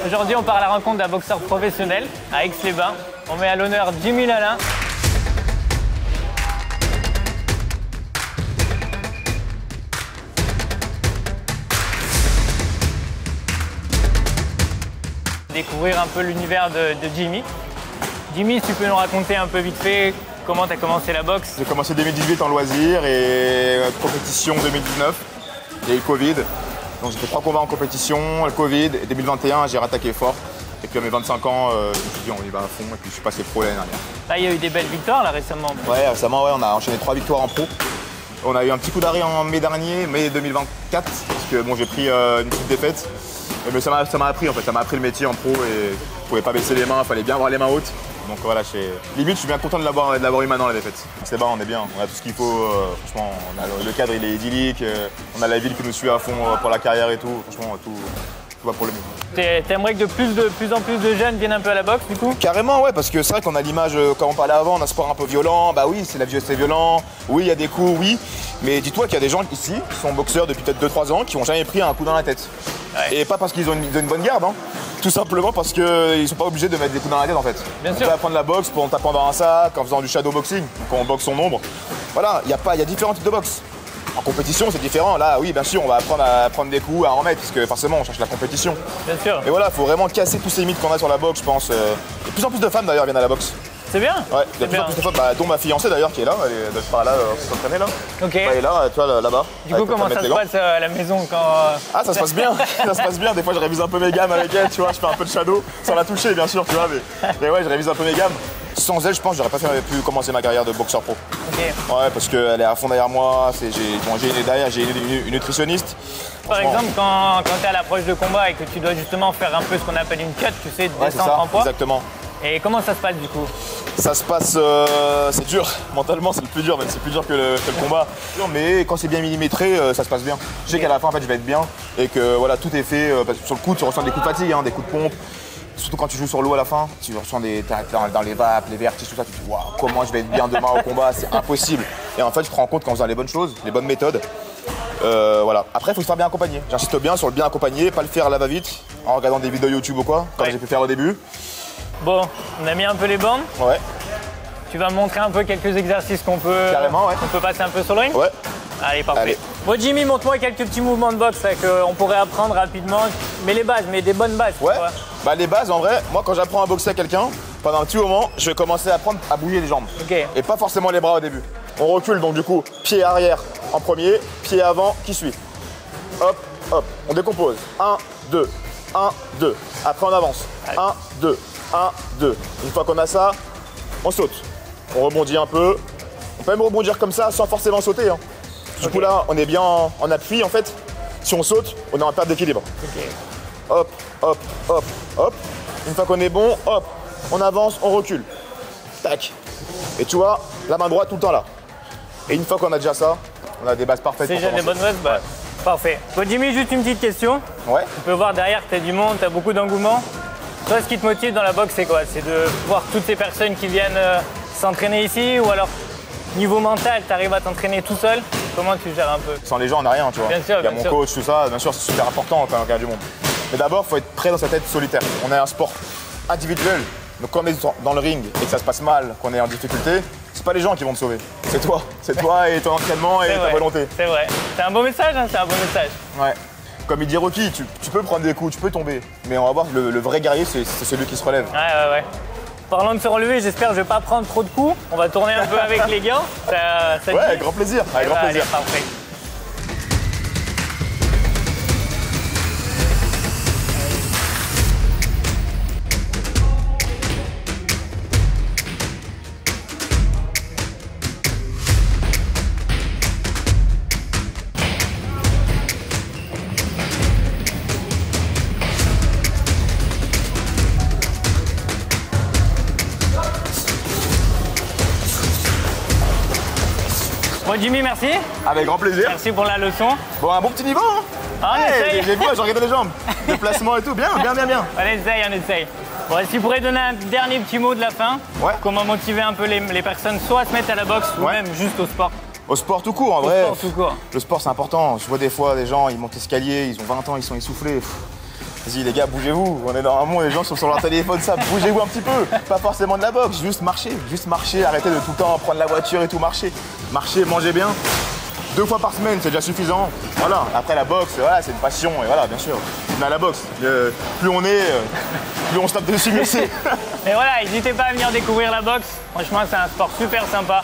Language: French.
Aujourd'hui, on part à la rencontre d'un boxeur professionnel à Aix-les-Bains. On met à l'honneur Jimmy Lalin. Découvrir un peu l'univers de Jimmy. Jimmy, si tu peux nous raconter un peu vite fait comment tu as commencé la boxe? J'ai commencé 2018 en loisir et compétition 2019. Il y a eu le Covid. Donc j'ai fait 3 combats en compétition, le Covid, et 2021 j'ai rattaqué fort. Et puis à mes 25 ans, je me suis dit on y va à fond et puis je suis passé pro l'année dernière. Là il y a eu des belles victoires là récemment. Ouais, récemment on a enchaîné 3 victoires en pro. On a eu un petit coup d'arrêt en mai dernier, mai 2024, parce que bon j'ai pris une petite défaite. Mais ça m'a appris en fait, ça m'a appris le métier en pro et je pouvais pas baisser les mains, il fallait bien avoir les mains hautes. Donc voilà, limite je suis bien content de l'avoir eu maintenant la défaite. C'est bon, on est bien, on a tout ce qu'il faut, franchement, le cadre il est idyllique, on a la ville qui nous suit à fond pour la carrière et tout, franchement tout va pour le mieux. T'aimerais que de plus en plus de jeunes viennent un peu à la boxe du coup? Carrément ouais, parce que c'est vrai qu'on a l'image, comme on parlait avant, on a un sport un peu violent, bah oui c'est violent, oui il y a des coups, oui, mais dis-toi qu'il y a des gens ici qui sont boxeurs depuis peut-être 2-3 ans qui n'ont jamais pris un coup dans la tête. Ouais. Et pas parce qu'ils ont une bonne garde, hein. Tout simplement parce qu'ils sont pas obligés de mettre des coups dans la tête en fait. Bien sûr. On peut apprendre la boxe en tapant dans un sac, en faisant du shadow boxing, quand on boxe son ombre. Voilà, il y a différents types de boxe. En compétition c'est différent, là oui bien sûr on va apprendre à prendre des coups, à en remettre, parce que forcément on cherche la compétition. Bien sûr. Et voilà, il faut vraiment casser tous ces mythes qu'on a sur la boxe je pense. De plus en plus de femmes d'ailleurs viennent à la boxe. C'est bien. Ouais, il y a de plus en plus de femmes, dont ma fiancée d'ailleurs qui est là, elle est par là, s'entraîner là. Ok. Elle est là, toi là-bas. Du coup comment ça se passe à la maison quand... Ah ça se passe bien, ça se passe bien, des fois je révise un peu mes gammes avec elle, tu vois, je fais un peu de shadow, sans la toucher bien sûr, tu vois, mais ouais je révise un peu mes gammes. Sans elle je pense que j'aurais pas pu commencer ma carrière de boxeur pro. Ok. Ouais parce qu'elle est à fond derrière moi, j'ai une nutritionniste. Par exemple quand tu es à l'approche de combat et que tu dois justement faire un peu ce qu'on appelle une cut, tu sais, de descendre en poids. Exactement. Et comment ça se passe du coup? Ça se passe, c'est dur, mentalement c'est le plus dur, même c'est plus dur que le combat. Mais quand c'est bien millimétré, ça se passe bien. Je sais qu'à la fin en fait je vais être bien et que voilà tout est fait. Parce que sur le coup tu ressens des coups de fatigue, hein, des coups de pompe. Surtout quand tu joues sur l'eau à la fin, tu ressens dans les vapes, les vertiges, tout ça, tu te dis waouh, comment je vais être bien demain au combat, c'est impossible. Et en fait je te rends compte qu'en faisant les bonnes choses, les bonnes méthodes, voilà. Après il faut se faire bien accompagner. J'insiste bien sur le bien accompagner, pas le faire à la va-vite, en regardant des vidéos YouTube ou quoi, comme j'ai pu faire au début. Bon, on a mis un peu les bandes. Ouais. Tu vas me montrer un peu quelques exercices qu'on peut passer un peu sur le ring? Ouais. Allez, parfait. Allez. Bon Jimmy, montre-moi quelques petits mouvements de boxe qu'on pourrait apprendre rapidement. Mais les bases, mais des bonnes bases. Ouais. Bah les bases en vrai, moi quand j'apprends à boxer à quelqu'un, pendant un petit moment, je vais commencer à apprendre à bouger les jambes. Ok. Et pas forcément les bras au début. On recule donc du coup, pied arrière en premier, pied avant qui suit. Hop, hop, on décompose. 1, 2, 1, 2. Après on avance. 1, 2, 1, 2. Une fois qu'on a ça, on saute. On rebondit un peu. On peut même rebondir comme ça sans forcément sauter. Hein. Du coup là, on est bien en appui en fait. Si on saute, on est en perte d'équilibre. Okay. Hop, hop, hop, hop. Une fois qu'on est bon, hop, on avance, on recule. Tac. Et tu vois, la main droite tout le temps là. Et une fois qu'on a déjà ça, on a des bases parfaites. C'est déjà des bonnes bases, bah, parfait. Bon Jimmy, juste une petite question. Ouais. Tu peux voir derrière que tu as du monde, tu as beaucoup d'engouement. Toi, ce qui te motive dans la boxe, c'est quoi? C'est de voir toutes ces personnes qui viennent s'entraîner ici, ou alors niveau mental, tu arrives à t'entraîner tout seul? Comment tu gères un peu? Sans les gens, on n'a rien, tu vois. Bien sûr, il y a mon coach, tout ça, bien sûr, c'est super important quand il y a du monde. Mais d'abord, il faut être prêt dans sa tête solitaire. On est un sport individuel, donc quand on est dans le ring et que ça se passe mal, qu'on est en difficulté, c'est pas les gens qui vont te sauver. C'est toi. C'est toi et ton entraînement et ta volonté. C'est vrai. C'est un beau message, hein, c'est un beau message. Ouais. Comme il dit Rocky, tu peux prendre des coups, tu peux tomber. Mais on va voir, le vrai guerrier, c'est celui qui se relève. Ouais. Parlant de se relever, j'espère que je vais pas prendre trop de coups. On va tourner un peu avec les gants. Ça ouais, avec grand plaisir. Avec grand plaisir. Allez, parfait. Bon Jimmy, merci. Avec grand plaisir. Merci pour la leçon. Bon, un bon petit niveau, hein. Ah, on essaye. J'ai vu, j'ai regardé les jambes. Le placement et tout, bien. On essaye. Bon, si tu pourrais donner un dernier petit mot de la fin, comment motiver un peu les personnes soit à se mettre à la boxe ou même juste au sport? Au sport tout court, en vrai. Sport tout court. Le sport, c'est important. Je vois des fois des gens, ils montent l'escalier, ils ont 20 ans, ils sont essoufflés. Vas-y les gars, bougez-vous. On est dans un monde, les gens sont sur leur téléphone, ça. Bougez-vous un petit peu. Pas forcément de la boxe, juste marcher. Arrêtez de tout le temps prendre la voiture et tout marcher. Marchez, mangez bien. 2 fois par semaine, c'est déjà suffisant. Voilà. Après la boxe, voilà, c'est une passion et voilà, bien sûr. On a la boxe. Plus on est, plus on se tape dessus, mais c'est. Mais voilà, n'hésitez pas à venir découvrir la boxe. Franchement, c'est un sport super sympa.